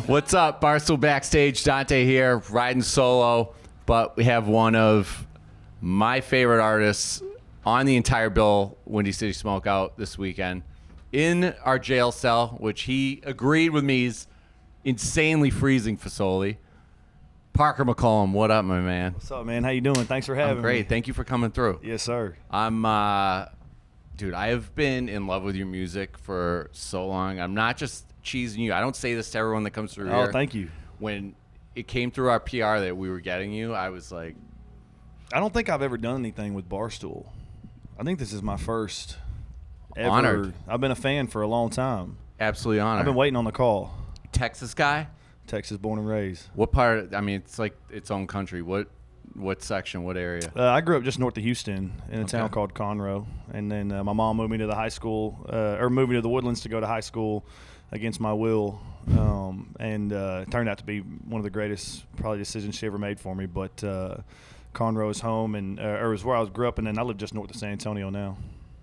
What's up, Barstool Backstage? Dante here, riding solo, but we have one of my favorite artists on the entire bill, Windy City Smokeout, this weekend, in our jail cell, which he agreed with me is insanely freezing for Soli. Parker McCollum, what up, my man? What's up, man? How you doing? Thanks for having me. Great. Thank you for coming through. Yes, sir. Dude, I have been in love with your music for so long. I'm not just cheesing you. I don't say this to everyone that comes through here. Oh, thank you. When it came through our PR that we were getting you, I was like... I don't think I've ever done anything with Barstool. I think this is my first ever. Honored. I've been a fan for a long time. Absolutely honored. I've been waiting on the call. Texas guy? Texas born and raised. What part? I mean, it's like its own country. What section? What area? I grew up just north of Houston in a town called Conroe, and then my mom moved me to the high school, or moved me to the Woodlands to go to high school against my will, and it turned out to be one of the greatest probably decisions she ever made for me. But Conroe is home, and or is where I grew up, and then I live just north of San Antonio now.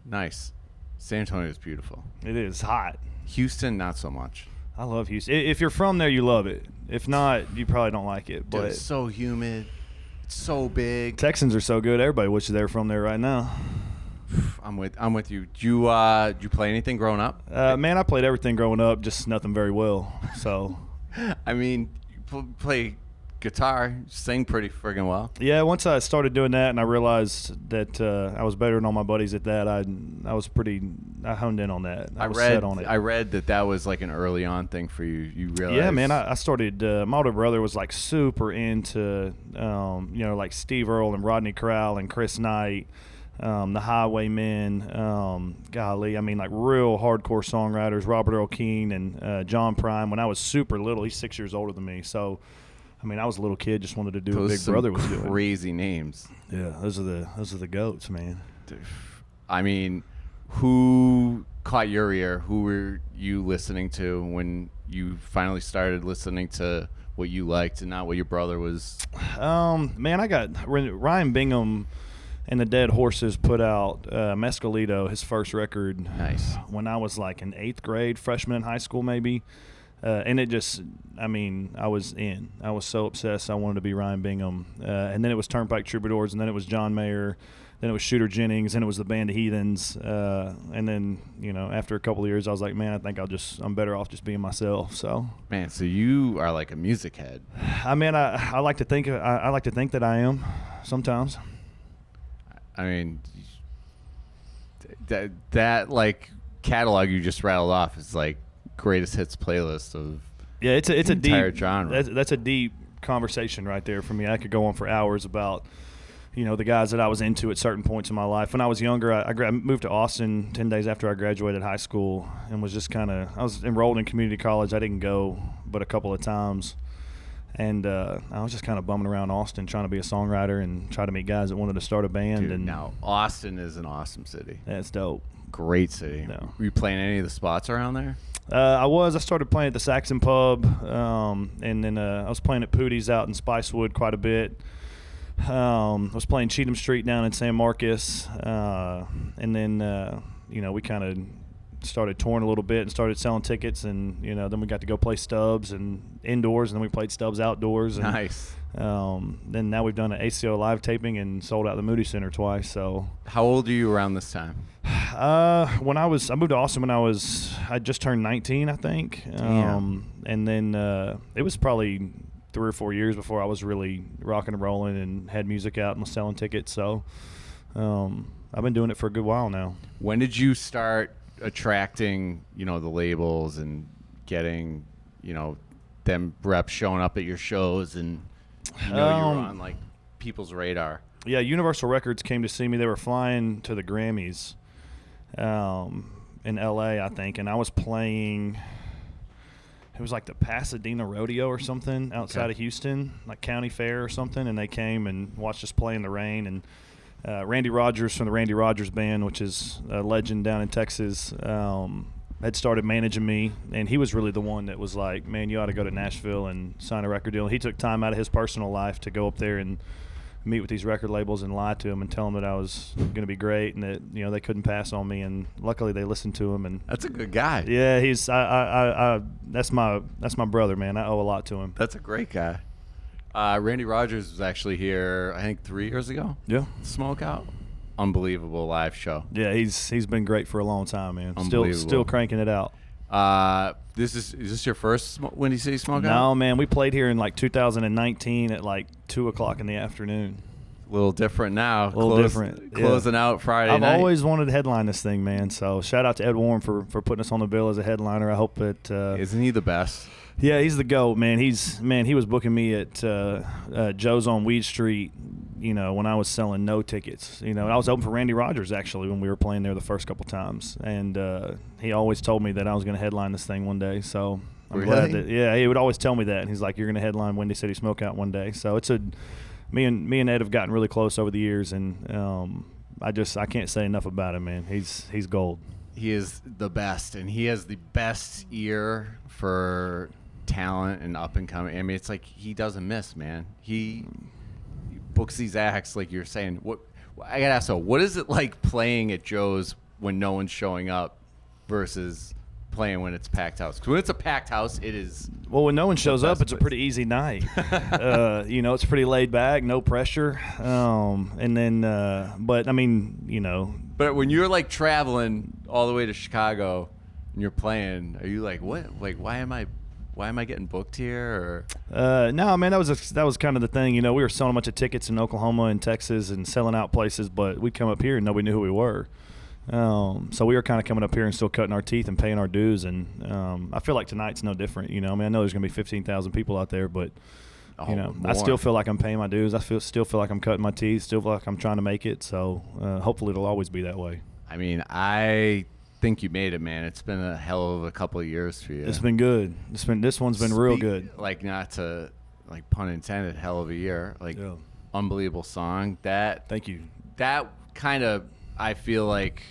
Nice. San Antonio is beautiful. It is hot. Houston, not so much. I love Houston. If you're from there, you love it. If not, you probably don't like it. But Dude, it's so humid. It's so big. Texans are so good. Everybody wishes they were from there right now. I'm with you. Do you play anything growing up? Man, I played everything growing up, just nothing very well. So, I mean, you play guitar, sing pretty friggin' well. Yeah, once I started doing that and I realized that I was better than all my buddies at that, I honed in on that. I was set on it. I read that was like an early on thing for you. You realized? Yeah, man. I started. My older brother was like super into, like Steve Earle and Rodney Crowell and Chris Knight, the Highwaymen. Golly, I mean, like real hardcore songwriters. Robert Earl Keen and John Prine. When I was super little, he's 6 years older than me, so. I mean, I was a little kid, just wanted to do what Big Brother was doing. Crazy names. Yeah, those are the goats, man. I mean, who caught your ear? Who were you listening to when you finally started listening to what you liked and not what your brother was? Man, I got Ryan Bingham and the Dead Horses put out Mescalito, his first record. Nice. When I was like in 8th grade, freshman in high school, maybe. And it just, I mean, I was so obsessed. I wanted to be Ryan Bingham. And then it was Turnpike Troubadours, and then it was John Mayer, then it was Shooter Jennings, then it was the Band of Heathens. And then, after a couple of years, I was like, man, I think I'm better off just being myself. So, man, so you are like a music head. I mean, I like to think that I am sometimes. I mean, that like catalog you just rattled off is like greatest hits playlist of it's a entire deep genre. That's a deep conversation right there for me. I could go on for hours about the guys that I was into at certain points in my life. When I was younger, I moved to Austin 10 days after I graduated high school and was just I was enrolled in community college. I didn't go but a couple of times, and I was just kind of bumming around Austin trying to be a songwriter and try to meet guys that wanted to start a band. Dude, and now Austin is an awesome city. That's dope. Great city. No. Were you playing any of the spots around there? I started playing at the Saxon Pub, and then I was playing at Pootie's out in Spicewood quite a bit. I was playing Cheatham Street down in San Marcos, and then we kind of started touring a little bit and started selling tickets, and then we got to go play Stubbs and indoors, and then we played Stubbs outdoors. And, nice. Then now we've done an ACO live taping and sold out the Moody Center twice. So, how old are you around this time? I moved to Austin when I just turned 19, I think. And then it was probably 3 or 4 years before I was really rocking and rolling and had music out and was selling tickets. So I've been doing it for a good while now. When did you start attracting, the labels and getting, them reps showing up at your shows and you were on like people's radar? Yeah, Universal Records came to see me. They were flying to the Grammys in L.A., I think, and I was playing. It was like the Pasadena Rodeo or something outside of Houston, like County Fair or something, and they came and watched us play in the rain. And Randy Rogers from the Randy Rogers Band, which is a legend down in Texas, had started managing me, and he was really the one that was like, man, you ought to go to Nashville and sign a record deal. He took time out of his personal life to go up there and meet with these record labels and lie to them and tell them that I was going to be great and that they couldn't pass on me. And luckily they listened to him. And that's a good guy. Yeah, he's that's my brother, man. I owe a lot to him. That's a great guy. Randy Rogers was actually here, I think 3 years ago. Yeah, Smokeout, unbelievable live show. Yeah, he's been great for a long time, man. Unbelievable. Still cranking it out. Is this your first Windy City Smokeout? No, man. We played here in like 2019 at like 2:00 in the afternoon. A little different now. Different. Closing out Friday night. I've always wanted to headline this thing, man. So shout out to Ed Warren for putting us on the bill as a headliner. I hope that isn't he the best? Yeah, he's the GOAT, man. He was booking me at Joe's on Weed Street, when I was selling no tickets. I was open for Randy Rogers, actually, when we were playing there the first couple times. And he always told me that I was going to headline this thing one day. So I'm glad that, he would always tell me that. And he's like, you're going to headline Windy City Smokeout one day. So me and Ed have gotten really close over the years. And I can't say enough about him, man. He's gold. He is the best. And he has the best ear for talent and up and coming. I mean, it's like he doesn't miss, man. He books these acts like you're saying. What I gotta ask, what is it like playing at Joe's when no one's showing up versus playing when it's packed house? Because when it's a packed house, it is. Well, when no one shows up, it's a pretty easy night. It's pretty laid back, no pressure. And then, but I mean, But when you're like traveling all the way to Chicago and you're playing, are you like, what? Like, why am I getting booked here? Or no, man, that was kind of the thing. We were selling a bunch of tickets in Oklahoma and Texas and selling out places, but we'd come up here and nobody knew who we were. So we were kind of coming up here and still cutting our teeth and paying our dues. And I feel like tonight's no different. I know there's going to be 15,000 people out there, but I still feel like I'm paying my dues. I still feel like I'm cutting my teeth. Still feel like I'm trying to make it. So hopefully it'll always be that way. I mean, I think you made it, man. It's been a hell of a couple of years for you. It's been good. This one's been real good. Like, not to, like, pun intended, hell of a year. Like, unbelievable song. Thank you. That kind of, I feel like,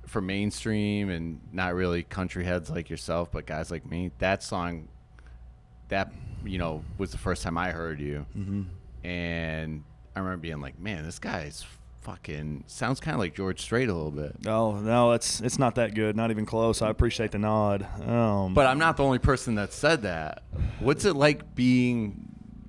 for mainstream and not really country heads like yourself, but guys like me, that song, that, was the first time I heard you. Mm-hmm. And I remember being like, man, this guy's fucking sounds kind of like George Strait a little bit. Oh no, it's not that good, not even close. I appreciate the nod. But I'm not the only person that said that. What's it like being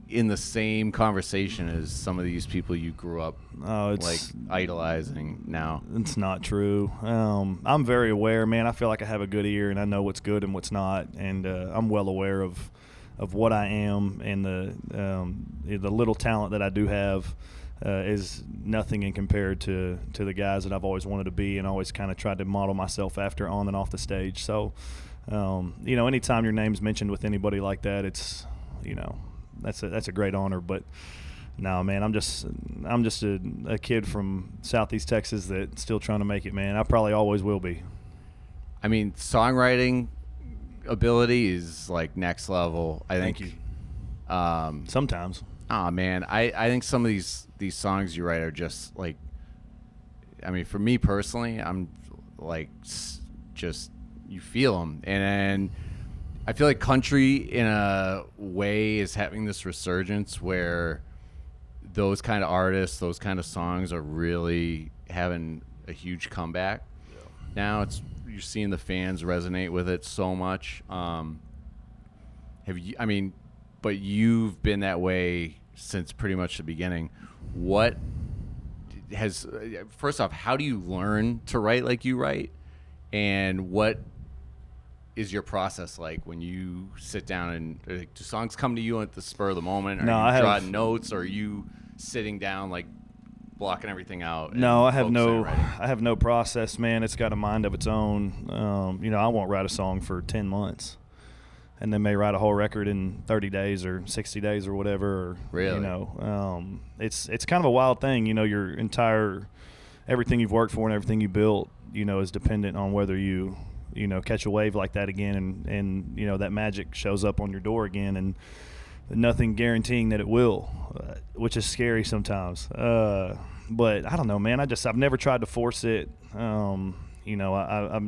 in the same conversation as some of these people you grew up like idolizing now? It's not true. I'm very aware, man. I feel like I have a good ear and I know what's good and what's not, and I'm well aware of what I am, and the little talent that I do have is nothing in compared to the guys that I've always wanted to be and always kind of tried to model myself after on and off the stage. So, anytime your name's mentioned with anybody like that, it's, that's a great honor. But no, man, I'm just a kid from Southeast Texas that's still trying to make it, man. I probably always will be. I mean, songwriting ability is like next level. I think. Thank you. Sometimes. Oh man, I think some of these songs you write are just like, I mean, for me personally, I'm like, just you feel them, and I feel like country in a way is having this resurgence where those kind of artists, those kind of songs are really having a huge comeback. Yeah. Now you're seeing the fans resonate with it so much. But you've been that way since pretty much the beginning. First off, how do you learn to write like you write? And what is your process like when you sit down and do songs come to you at the spur of the moment? Are you jotting notes, or are you sitting down like blocking everything out? No, I have no process, man. It's got a mind of its own. I won't write a song for 10 months. And then may write a whole record in 30 days or 60 days or whatever. Or, really? It's kind of a wild thing. Your entire everything you've worked for and everything you built, is dependent on whether you catch a wave like that again, and that magic shows up on your door again, and nothing guaranteeing that it will, which is scary sometimes. But I don't know, man. I've never tried to force it. I've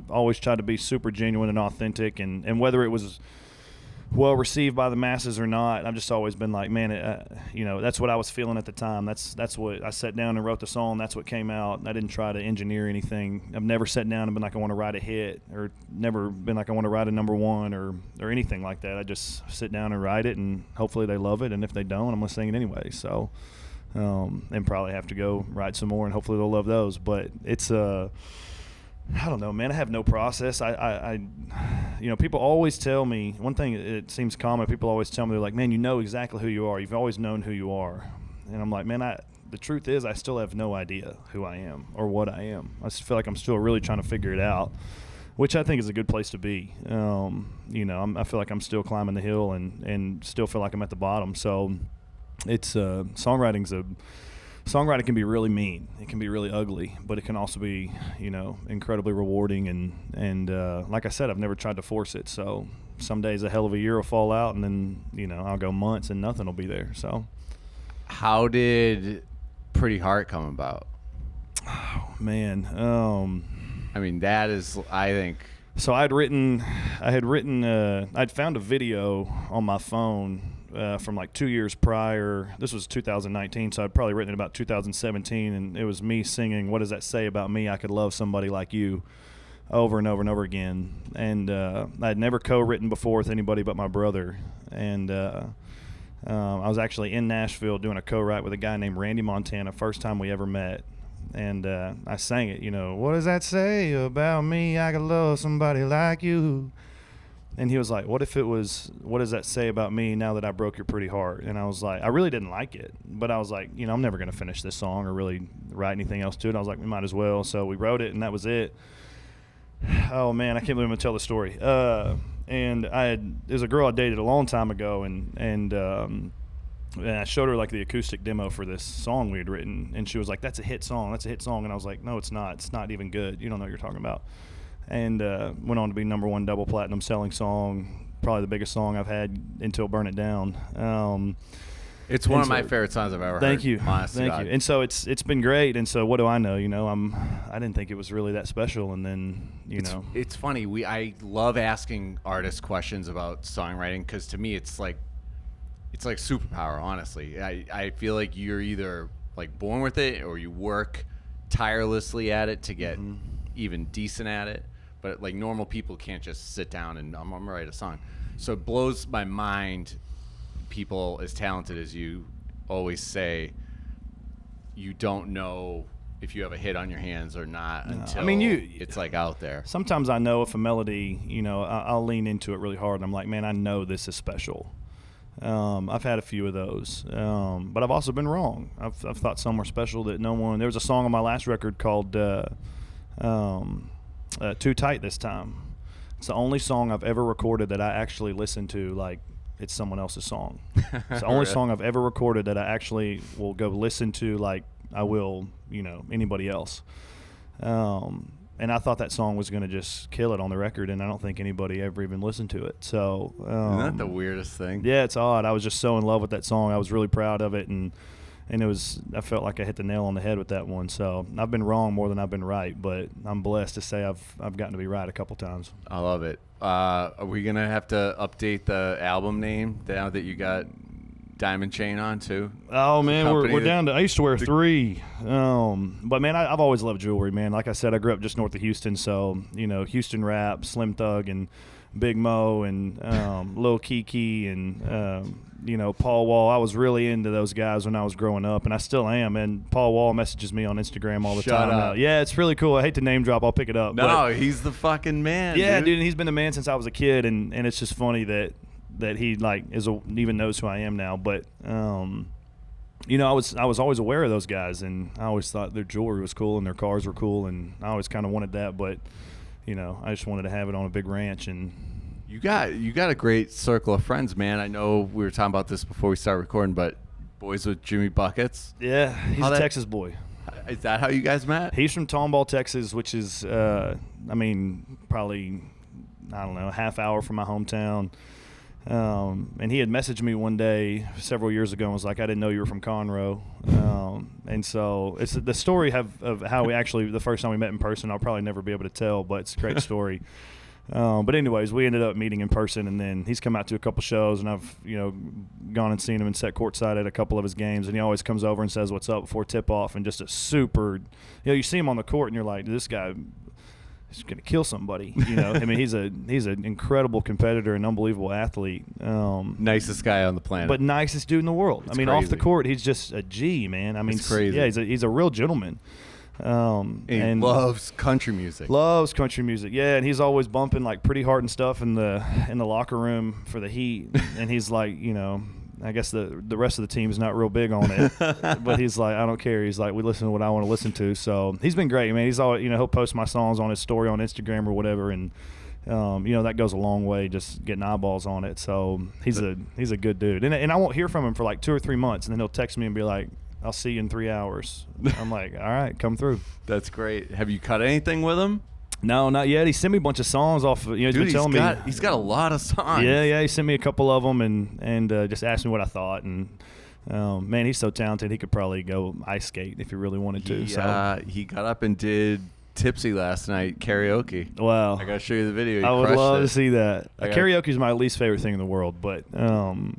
always tried to be super genuine and authentic, and whether it was well received by the masses or not. I've just always been like, man, that's what I was feeling at the time. That's what I sat down and wrote the song. That's what came out. I didn't try to engineer anything. I've never sat down and been like, I want to write a hit, or never been like, I want to write a number one or anything like that. I just sit down and write it, and hopefully they love it. And if they don't, I'm going to sing it anyway. So, and probably have to go write some more, and hopefully they'll love those. But it's I don't know, man. I have no process. People always tell me one thing. It seems common. People always tell me, they're like, "Man, you know exactly who you are. You've always known who you are." And I'm like, "Man, the truth is, I still have no idea who I am or what I am. I just feel like I'm still really trying to figure it out, which I think is a good place to be. I feel like I'm still climbing the hill and still feel like I'm at the bottom. So, it's Songwriting can be really mean. It can be really ugly, but it can also be, incredibly rewarding. And like I said, I've never tried to force it. So some days a hell of a year will fall out, and then, I'll go months and nothing will be there. So how did Pretty Heart come about? Oh, man. That is, I think. So I'd found a video on my phone from like 2 years prior. This was 2019, so I'd probably written it about 2017, and it was me singing "What Does That Say About Me? I Could Love Somebody Like You" over and over and over again. And I'd never co-written before with anybody but my brother. And I was actually in Nashville doing a co-write with a guy named Randy Montana, first time we ever met. And I sang it, "What does that say about me? I could love somebody like you." And he was like, what if it was, "What does that say about me now that I broke your pretty heart?" And I was like, I really didn't like it. But I was like, I'm never going to finish this song or really write anything else to it. I was like, we might as well. So we wrote it, and that was it. Oh, man, I can't believe I'm going to tell the story. There's a girl I dated a long time ago, and I showed her like the acoustic demo for this song we had written. And she was like, "That's a hit song. That's a hit song." And I was like, "No, it's not. It's not even good. You don't know what you're talking about." And went on to be #1 double platinum selling song, probably the biggest song I've had until "Burn It Down." It's one of my favorite songs I've ever heard. Thank you, honestly, thank you. And so it's been great. And so what do I know? I didn't think it was really that special. And then it's funny. I love asking artists questions about songwriting, because to me it's like superpower. Honestly, I feel like you're either like born with it, or you work tirelessly at it to get even decent at it. But like normal people can't just sit down and I'm gonna write a song. So it blows my mind. People as talented as you always say, you don't know if you have a hit on your hands or not until it's like out there. Sometimes I know if a melody, I'll lean into it really hard, and I'm like, man, I know this is special. I've had a few of those, but I've also been wrong. I've thought some were special that no one. There was a song on my last record called "Too Tight This Time." It's the only song I've ever recorded that I actually listened to like it's someone else's song. It's the only song I've ever recorded that I actually will go listen to like I will, anybody else. And I thought that song was going to just kill it on the record, and I don't think anybody ever even listened to it. So isn't that the weirdest thing? Yeah, it's odd. I was just so in love with that song. I was really proud of it, and I felt like I hit the nail on the head with that one. So I've been wrong more than I've been right, but I'm blessed to say I've gotten to be right a couple times. I love it. Are we gonna have to update the album name now that you got diamond chain on too? Oh man, we're down to. I used to wear 3, but man, I've always loved jewelry, man. Like I said, I grew up just north of Houston, so Houston rap, Slim Thug, and Big Mo, and Lil Kiki, and Paul Wall. I was really into those guys when I was growing up, and I still am. And Paul Wall messages me on Instagram all the time. Up. Yeah, it's really cool. I hate to name drop. I'll pick it up. No, he's the fucking man. Yeah, dude, and he's been the man since I was a kid, and it's just funny that he like even knows who I am now. But I was always aware of those guys, and I always thought their jewelry was cool and their cars were cool, and I always kind of wanted that. But I just wanted to have it on a big ranch. And you got a great circle of friends, man. I know we were talking about this before we started recording, but boys with Jimmy Buckets. Yeah, he's a Texas boy. Is that how you guys met? He's from Tomball, Texas, which is probably a half hour from my hometown. And he had messaged me one day several years ago and was like, "I didn't know you were from Conroe." And so it's the story of how we actually, the first time we met in person, I'll probably never be able to tell, but it's a great story. But anyways, we ended up meeting in person, and then he's come out to a couple shows, and I've gone and seen him and sat courtside at a couple of his games, and he always comes over and says what's up before tip off, and just a super, you see him on the court, and you're like, this guy is gonna kill somebody. I mean, he's an incredible competitor and unbelievable athlete. Nicest guy on the planet, but nicest dude in the world. It's I mean, crazy. off the court, he's just a G, man. I mean, it's crazy. Yeah, he's a real gentleman. And loves country music. Loves country music, yeah. And he's always bumping like Pretty Hard and stuff in the locker room for the Heat. And he's like, I guess the rest of the team's not real big on it, but he's like, I don't care. He's like, we listen to what I want to listen to. So he's been great, man. He's always, he'll post my songs on his story on Instagram or whatever, and that goes a long way, just getting eyeballs on it. So he's a good dude, and I won't hear from him for like 2 or 3 months, and then he'll text me and be like, I'll see you in 3 hours. I'm like, all right, come through. That's great. Have you cut anything with him? No, not yet. He sent me a bunch of songs off. He's been telling me he's got a lot of songs. Yeah. He sent me a couple of them and just asked me what I thought. And man, he's so talented. He could probably go ice skate if he really wanted to. He got up and did Tipsy last night karaoke. Wow. I gotta show you the video. I would love to see that. Karaoke is my least favorite thing in the world, but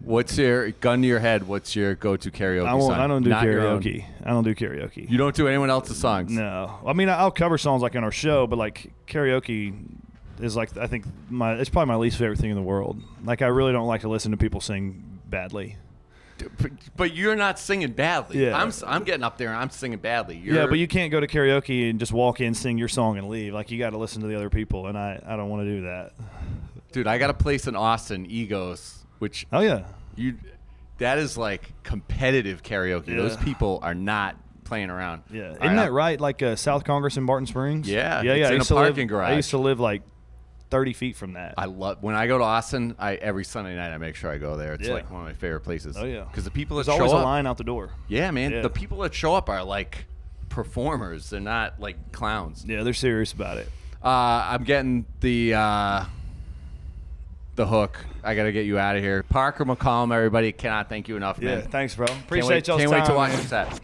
what's your gun to your head? What's your go-to karaoke song? I don't do karaoke. I don't do karaoke. You don't do anyone else's songs? No. I mean, I'll cover songs like on our show, but like karaoke is like, I think it's probably my least favorite thing in the world. Like, I really don't like to listen to people sing badly. But you're not singing badly. Yeah. I'm getting up there and I'm singing badly. Yeah, but you can't go to karaoke and just walk in, sing your song, and leave. Like, you got to listen to the other people, and I don't want to do that. Dude, I got a place in Austin, Egos, which that is like competitive karaoke. Yeah. Those people are not playing around. Yeah, isn't that right? Like South Congress in Barton Springs. Yeah, yeah. It's in a parking garage. I used to live like 30 feet from that. I love when I go to Austin. Every Sunday night I make sure I go there. It's like one of my favorite places. Oh yeah, because the people that There's show always up, a line out the door. Yeah, man. Yeah. The people that show up are like performers. They're not like clowns. Yeah, they're serious about it. I'm getting the hook. I got to get you out of here. Parker McCollum, everybody. Cannot thank you enough, man. Yeah, thanks, bro. Appreciate y'all's time. Can't wait to watch your set.